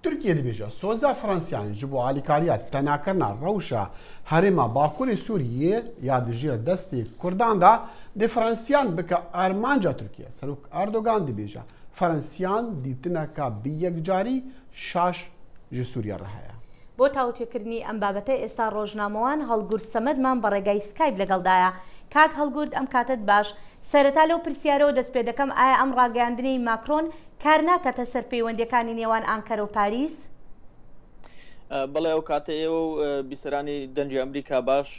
تورکیە دەبێژە سۆزا فەڕەنسیان ji بۆ alîkariya tenakirina rewşa herêma Bakurê Sûriyê ya dijî destê Kurdan da dê Fransiyan bike armanca Tirkiye. Serok Erdogan dibêje Fransiyan dîtineka bi yekcarî şaş ji Sûriya re heye. بۆ تاوتێکردنی ئەم بابەتە ئێستا ڕۆژنامەوان هەڵگورد سەمەدمان بە ڕێگای سکایپ لەگەڵدایە. کاک هەڵگورد ئەم کاتت باش سەرەتا لەو پرسیارەوە دەست پێ دەکەم ئایا ئەم ڕاگەیاندنەی ماکرۆن کار ناکاتە سەر پەیوەندیەکانی نێوان ئانکەرە و پاریس؟ بەڵێ ئەو کاتە ئێوە بیسەرانی دەنجی ئەمریکا باش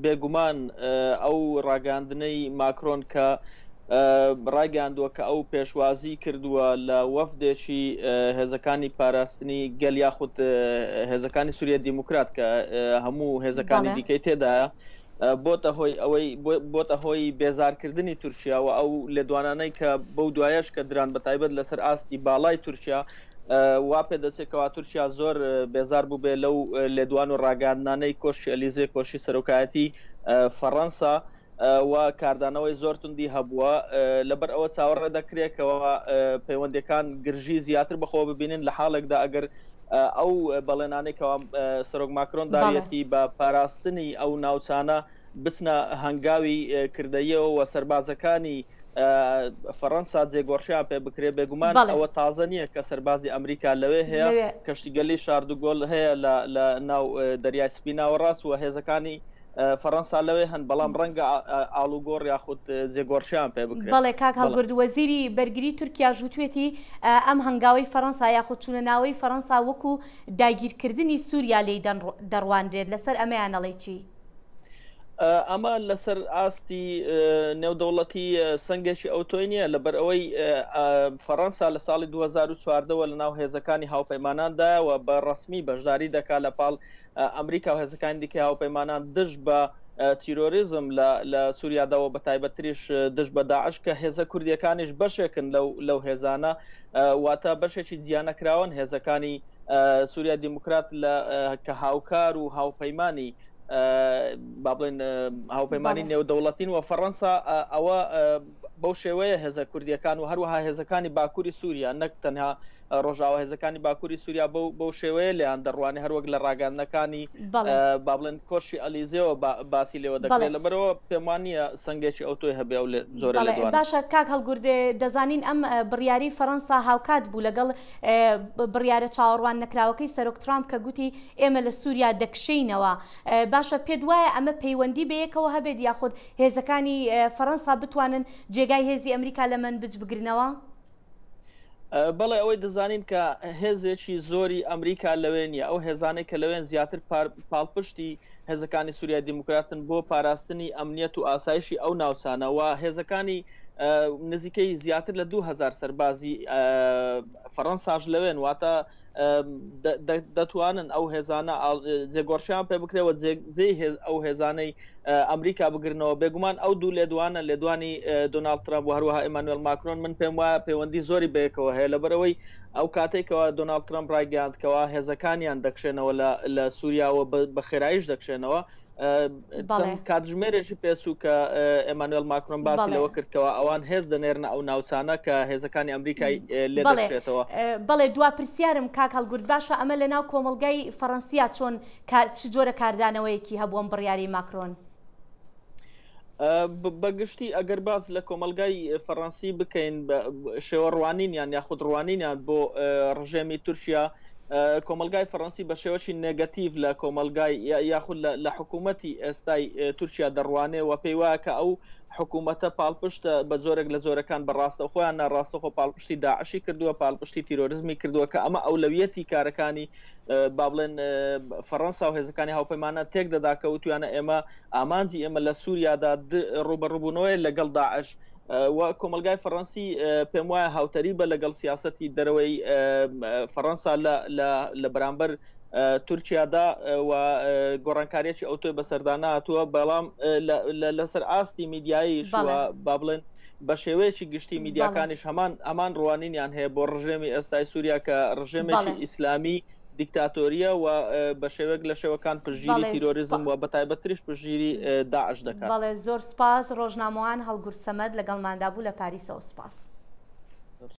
بێگومان ئەو ڕاگەاندنەی ماکرۆن کە ڕاگەاندووە کە ئەو پێشوازی کردووە لە وەفدێکی هێزەکانی پاراستنی گەل یاخود هێزەکانی سووریا دیموکرات کە هەموو هێزەکانی دیکەی تێدایە بۆتە هۆی بێزارکردنی تورکیا و ئەو لێدوانانەی کە بەو دوایەش کە دران بە تایبەت لەسەر ئاستی باڵای تورکیا وا پێدەچێتەوە تورکیا زۆر بێزار بوو بێ لەو لێدوان و ڕاگەاندنانەی کۆشی ئەلیزێ کۆشی سەرۆکایەتی فەڕەنسا و کاردانەوەی زۆر توندی هەبووە لەبەر ئەوە چاوەڕێ دەکرێتەوە پەیوەندیەکان گرژی زیاتر بەخۆ ببینن لە حاڵێکدا ئەگەر ئەو بەڵێنانێکەوە سەرۆک ماکرۆن داویەتی بە پاراستنی ئەو ناوچانە بچنە هەنگاوی کردەیەوە و سەربازەکانی فەڕەنسا جێگۆڕشیان پێ بکرێ بێگومان ئەوە تازە نییە کە سەربازی ئەمریکا لەوێ هەیە کەشتیگەلی شاردوگۆڵ هەیە لە ناو دەریای سپیناوە ڕاست و هێزەکانی فەڕەنسا لەوێ هەن بەڵام ڕەنگە ئاڵوگۆڕ یاخود جێگۆڕشیان پێ بکرێت. بەڵێ کاک هەڵگورد وەزیری بەرگری تورکیا ژووتێتی ئەم هەنگاوی فەڕەنسا یاخود چوونەناوەی فەڕەنسا وەکو داگیرکردنی سووریا لێی دەڕواندرێت لەسەر ئەمەیانەڵێ چی؟ ئەمە لەسەر ئاستی نێودەوڵەتی سنگێکی ئەوتۆی نییە لەبەر ئەوەی فەڕەنسا لە ساڵی 2014ەوە لە ناو هێزەکانی هاوپەیماناندایەوە بە ڕسمی بەشداری دەکات لە پاڵ ئەمریکا و هێزەکانی دیکە هاوپەیمانان دژ بە تیرۆریزم لە سووریاداوە بە تایبەتریش دژ بە داعش کە هێزە کوردیەکانیش بەشێکن لەو هێزانە واتە بەشێکی جیانەکراون هێزەکانی سووریا دیموکرات کە هاوکار و هاوپەیمانی با بڵێن هاوپەیمانی نێودەوڵەتین و فەڕەنسا ئەوە بەو شێوەیە هێزە کوردیەکان و هەروەها هێزەکانی باکووری سووریا نەک تەنها ڕۆژاوە هێزەکانی باکووری سووریا بەو شێوەیە لەیان دەڕوانی هەروەک لە ڕاگەاندنەکانی با بڵێن کۆشی ئەلیزێەوە باسی لێوە دەکرێت لەبەرەوە پێم وانە سنگێکی ئەوتۆی هەبێ و زۆر لێدوان. باشە کاک هەڵگورد دەزانین ئەم بڕیاری فەڕەنسا هاوکات بوو لەگەڵ بڕیارە چاوەڕوان نەکراوەکەی سەرۆک ترامپ کە گوتی ئێمە لە سووریا دەکشینەوە. باشە پێت وایە ئەمە پەیوەندی بەیەکەوە هەبێت یاخود هێزەکانی فەڕەنسا بتوانن جێگای هێزی ئەمریکا لە منبج بگرنەوە؟ بەڵێ ئەوەی دەزانین کە هێزێکی زۆری ئەمریکا لەوێ نیە ئەو هێزانەی کە لەوێن زیاتر پاڵپشتی هێزەکانی سووریا دیموکراتن بۆ پاراستنی ئەمنیەت و ئاسایشی ئەو ناوچانەوە هێزەکانی نزیکەی زیاتر لە 2000 سەربازی فەڕەنساش لەوێن واتە دەتوانن ئەو هێزانە جێگۆڕشیان پێ بکرێەوە جێی ئەو هێزانەی ئەمریکا بگرنەوە بێگومان ئەو دوو لێدوانە لێدوانی دۆناڵد ترامپ و هەروەها ئێمانوێل ماکرۆن من پێم وایە پەیوەندی زۆری بەیەکەوە هەیە لەبەرەوەی ئەو کاتێکەوە دۆناڵد ترامپ ڕایگەیاندکەوە هێزەکانیان دەکشێنەوە لە سووریاوە بە خێراییش دەکشێنەوە کاتژمێرێکی پێسوو کە ئێمانوێل ماکرۆن باسی لەوە کردکەوە ئەوان هێز دەنێرنە ئەو ناوچانە کە هێزەکانی ئەمریکای لێ دەکشێتەوە. بەڵێ دوا پرسیارم کاک هەڵگورد باشە ئەمە لە ناو کۆمەلگای فەڕەنسیا چۆن چ جۆرە کاردانەوەیەکی هەبووە بڕیاری ماکرۆن؟ بەگشتی ئەگەر باز لە کۆمەلگای فەڕەنسی بکەین شێوە ڕوانینیان یاخود ڕوانینیان بۆ ڕژێمی تورکیا کۆمەلگای فەڕەنسی بە شێوەشی نێگەتیڤ لە کۆمەلگای یاخود لە حکوومەتی ئێستای تورکیا دەڕوانێ و پێی وایە کە ئەو حکوومەتە پاڵپشتە بە زۆرێک لە زۆرەکان بەڕاستە خۆیان ناڕاستەخۆ پاڵپشتی داعشی کردووە پاڵپشتی تیرۆریزمی کردووە کە ئەمە ئەولەویەتی کارەکانی با بڵێن فەڕەنسا و هێزەکانی هاوپەیمانە تێک دەدا کە وتویانە ئێمە ئامانجی ئێمە لە سووریادا ڕوبەڕووبوونەوەی لەگەڵ داعش و کۆمەلگای فەڕەنسی پێم وایە هاوتەری بە لەگەڵ سیاسەتی دەرەوەی فەڕەنسا لە بەرامبەر تورکیادا و گۆڕانکاریەکی ئەوتۆی بەسەردانا هاتووە بەڵام لەسەر ئاستی میدیایی با بڵێن بە شێوەیەکی گشتی میدیاکانیش هەمان ڕوانینیان هەیە بۆ ڕژێمی ئێستای سووریا کە ڕژێمێکی ئیسلامی دیکتاتۆریە و بە شێوەیەک لە شێوەکان پشتگیری تیرۆریزم و بە تایبەتریش پشتگیری داعش دەکات. بەڵێ زۆر سپاس ڕۆژنامەوان هەڵگورد سەمەد لەگەڵماندا بوو لە پاریسەوە سپاس.